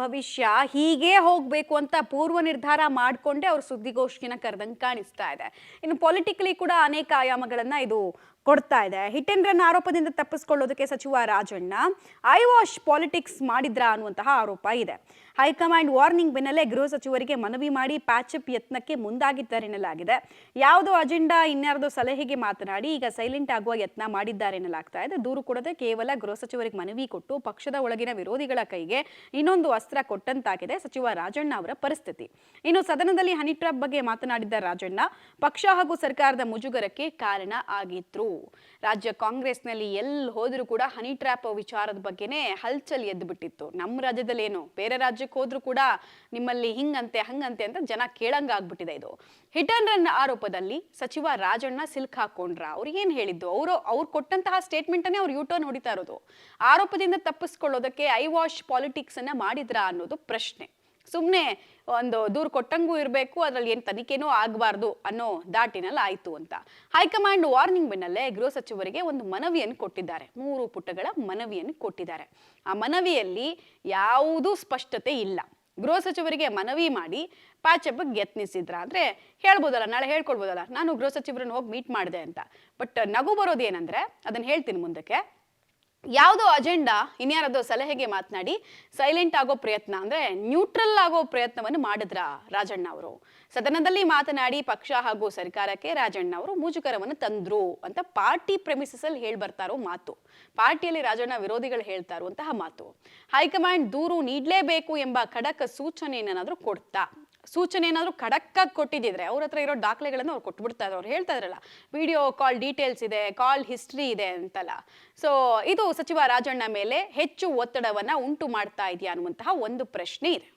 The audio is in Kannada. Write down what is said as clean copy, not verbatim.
ಭವಿಷ್ಯ ಹೀಗೆ ಹೋಗ್ಬೇಕು ಅಂತ ಪೂರ್ವ ನಿರ್ಧಾರ ಮಾಡ್ಕೊಂಡೆ ಅವ್ರ ಸುದ್ದಿಗೋಷ್ಠಿನ ಕರೆದಂಗೆ ಕಾಣಿಸ್ತಾ ಇದೆ. ಇನ್ನು ಪೊಲಿಟಿಕಲಿ ಕೂಡ ಅನೇಕ ಆಯಾಮಗಳನ್ನ ಇದು ಕೊಡ್ತಾ ಇದೆ. ಹಿಟ್ ಅಂಡ್ ರನ್ ಆರೋಪದಿಂದ ತಪ್ಪಿಸಿಕೊಳ್ಳೋದಕ್ಕೆ ಸಚಿವ ರಾಜಣ್ಣ ಐ ವಾಶ್ ಪಾಲಿಟಿಕ್ಸ್ ಮಾಡಿದ್ರಾ ಅನ್ನುವಂತಹ ಆರೋಪ ಇದೆ. ಹೈಕಮಾಂಡ್ ವಾರ್ನಿಂಗ್ ಬೆನ್ನಲ್ಲೇ ಗೃಹ ಸಚಿವರಿಗೆ ಮನವಿ ಮಾಡಿ ಪ್ಯಾಚಪ್ ಯತ್ನಕ್ಕೆ ಮುಂದಾಗಿದ್ದಾರೆ ಎನ್ನಲಾಗಿದೆ. ಯಾವುದೋ ಅಜೆಂಡಾ ಇನ್ಯಾರದೋ ಸಲಹೆಗೆ ಮಾತನಾಡಿ ಈಗ ಸೈಲೆಂಟ್ ಆಗುವ ಯತ್ನ ಮಾಡಿದ್ದಾರೆ ಎನ್ನಲಾಗ್ತಾ ಇದೆ. ದೂರು ಕೊಡದೆ ಕೇವಲ ಗೃಹ ಸಚಿವರಿಗೆ ಮನವಿ ಕೊಟ್ಟು ಪಕ್ಷದ ಒಳಗಿನ ವಿರೋಧಿಗಳ ಕೈಗೆ ಇನ್ನೊಂದು ಅಸ್ತ್ರ ಕೊಟ್ಟಂತಾಗಿದೆ ಸಚಿವ ರಾಜಣ್ಣ ಅವರ ಪರಿಸ್ಥಿತಿ. ಇನ್ನು ಸದನದಲ್ಲಿ ಹನಿ ಟ್ರ್ಯಾಪ್ ಬಗ್ಗೆ ಮಾತನಾಡಿದ್ದ ರಾಜಣ್ಣ ಪಕ್ಷ ಹಾಗೂ ಸರ್ಕಾರದ ಮುಜುಗರಕ್ಕೆ ಕಾರಣ ಆಗಿದ್ರು. ರಾಜ್ಯ ಕಾಂಗ್ರೆಸ್ನಲ್ಲಿ ಎಲ್ಲಿ ಹೋದ್ರೂ ಕೂಡ ಹನಿ ಟ್ರ್ಯಾಪ್ ವಿಚಾರದ ಬಗ್ಗೆನೇ ಹಲ್ಚಲ್ ಎದ್ದು ಬಿಟ್ಟಿತ್ತು. ನಮ್ಮ ರಾಜ್ಯದಲ್ಲಿ ಏನು ಬೇರೆ ರಾಜ್ಯಕ್ಕೆ ಹೋದ್ರೂ ಕೂಡ ನಿಮ್ಮಲ್ಲಿ ಹಿಂಗಂತೆ ಹಂಗಂತೆ ಅಂತ ಜನ ಕೇಳಂಗಾಗ್ಬಿಟ್ಟಿದೆ. ಇದು ಹಿಟ್ ಅಂಡ್ ರನ್ ಆರೋಪದಲ್ಲಿ ಸಚಿವ ರಾಜಣ್ಣ ಸಿಲ್ಕ್ ಹಾಕೊಂಡ್ರ ಅವ್ರಿಗೆ ಏನ್ ಹೇಳಿದ್ದು? ಅವ್ರು ಕೊಟ್ಟಂತಹ ಸ್ಟೇಟ್ಮೆಂಟ್ ಅನ್ನೇ ಅವ್ರು ಯೂಟರ್ನ್ ಹೊಡಿತಾ ಇರೋದು. ಆರೋಪದಿಂದ ತಪ್ಪಿಸ್ಕೊಳ್ಳೋದಕ್ಕೆ ಐ ವಾಶ್ ಪಾಲಿಟಿಕ್ಸ್ ಅನ್ನ ಮಾಡಿದ್ರ ಅನ್ನೋದು ಪ್ರಶ್ನೆ. ಸುಮ್ಮನೆ ಒಂದು ದೂರು ಕೊಟ್ಟಂಗೂ ಇರಬೇಕು, ಅದರಲ್ಲಿ ಏನು ತನಿಖೆನೂ ಆಗಬಾರ್ದು ಅನ್ನೋ ದಾಟಿನಲ್ಲಿ ಆಯ್ತು ಅಂತ. ಹೈಕಮಾಂಡ್ ವಾರ್ನಿಂಗ್ ಬೆನ್ನಲ್ಲೇ ಗೃಹ ಸಚಿವರಿಗೆ ಒಂದು ಮನವಿಯನ್ನು ಕೊಟ್ಟಿದ್ದಾರೆ. 3 ಪುಟಗಳ ಮನವಿಯನ್ನು ಕೊಟ್ಟಿದ್ದಾರೆ. ಆ ಮನವಿಯಲ್ಲಿ ಯಾವುದೂ ಸ್ಪಷ್ಟತೆ ಇಲ್ಲ. ಗೃಹ ಸಚಿವರಿಗೆ ಮನವಿ ಮಾಡಿ ಪ್ಯಾಚಪ್ಗೆ ಯತ್ನಿಸಿದ್ರ ಅಂದ್ರೆ ಹೇಳ್ಬೋದಲ್ಲ, ನಾಳೆ ಹೇಳ್ಕೊಡ್ಬೋದಲ್ಲ ನಾನು ಗೃಹ ಸಚಿವರನ್ನು ಹೋಗಿ ಮೀಟ್ ಮಾಡಿದೆ ಅಂತ. ಬಟ್ ನಗು ಬರೋದು ಏನಂದ್ರೆ ಅದನ್ನ ಹೇಳ್ತೀನಿ ಮುಂದಕ್ಕೆ. ಯಾವುದೋ ಅಜೆಂಡಾ ಇನ್ಯಾರದೋ ಸಲಹೆಗೆ ಮಾತನಾಡಿ ಸೈಲೆಂಟ್ ಆಗೋ ಪ್ರಯತ್ನ ಅಂದ್ರೆ ನ್ಯೂಟ್ರಲ್ ಆಗೋ ಪ್ರಯತ್ನವನ್ನು ಮಾಡಿದ್ರ ರಾಜಣ್ಣ ಅವರು. ಸದನದಲ್ಲಿ ಮಾತನಾಡಿ ಪಕ್ಷ ಹಾಗೂ ಸರ್ಕಾರಕ್ಕೆ ರಾಜಣ್ಣ ಅವರು ಮುಜುಗರವನ್ನು ತಂದ್ರು ಅಂತ ಪಾರ್ಟಿ ಪ್ರೆಮಿಸಸ್ ಅಲ್ಲಿ ಹೇಳಿ ಬರ್ತಾರೋ ಮಾತು. ಪಾರ್ಟಿಯಲ್ಲಿ ರಾಜಣ್ಣ ವಿರೋಧಿಗಳು ಹೇಳ್ತಾ ಇರುವಂತಹ ಮಾತು. ಹೈಕಮಾಂಡ್ ದೂರು ನೀಡಲೇಬೇಕು ಎಂಬ ಖಡಕ್ ಸೂಚನೆಯನ್ನಾದ್ರೂ ಕೊಡ್ತಾ, ಸೂಚನೆ ಏನಾದ್ರು ಖಡಕ್ಕಾಗಿ ಕೊಟ್ಟಿದ್ರೆ ಅವ್ರ ಹತ್ರ ಇರೋ ದಾಖಲೆಗಳನ್ನು ಅವ್ರು ಕೊಟ್ಬಿಡ್ತಾ ಇದ್ರು. ಅವ್ರು ಹೇಳ್ತಾ ಇದ್ರಲ್ಲ ವಿಡಿಯೋ ಕಾಲ್ ಡೀಟೇಲ್ಸ್ ಇದೆ, ಕಾಲ್ ಹಿಸ್ಟ್ರಿ ಇದೆ ಅಂತಲ್ಲ. ಸೊ ಇದು ಸಚಿವ ರಾಜಣ್ಣ ಮೇಲೆ ಹೆಚ್ಚು ಒತ್ತಡವನ್ನ ಉಂಟು ಮಾಡ್ತಾ ಇದೆಯಾ ಅನ್ನುವಂತಹ ಒಂದು ಪ್ರಶ್ನೆ ಇದೆ.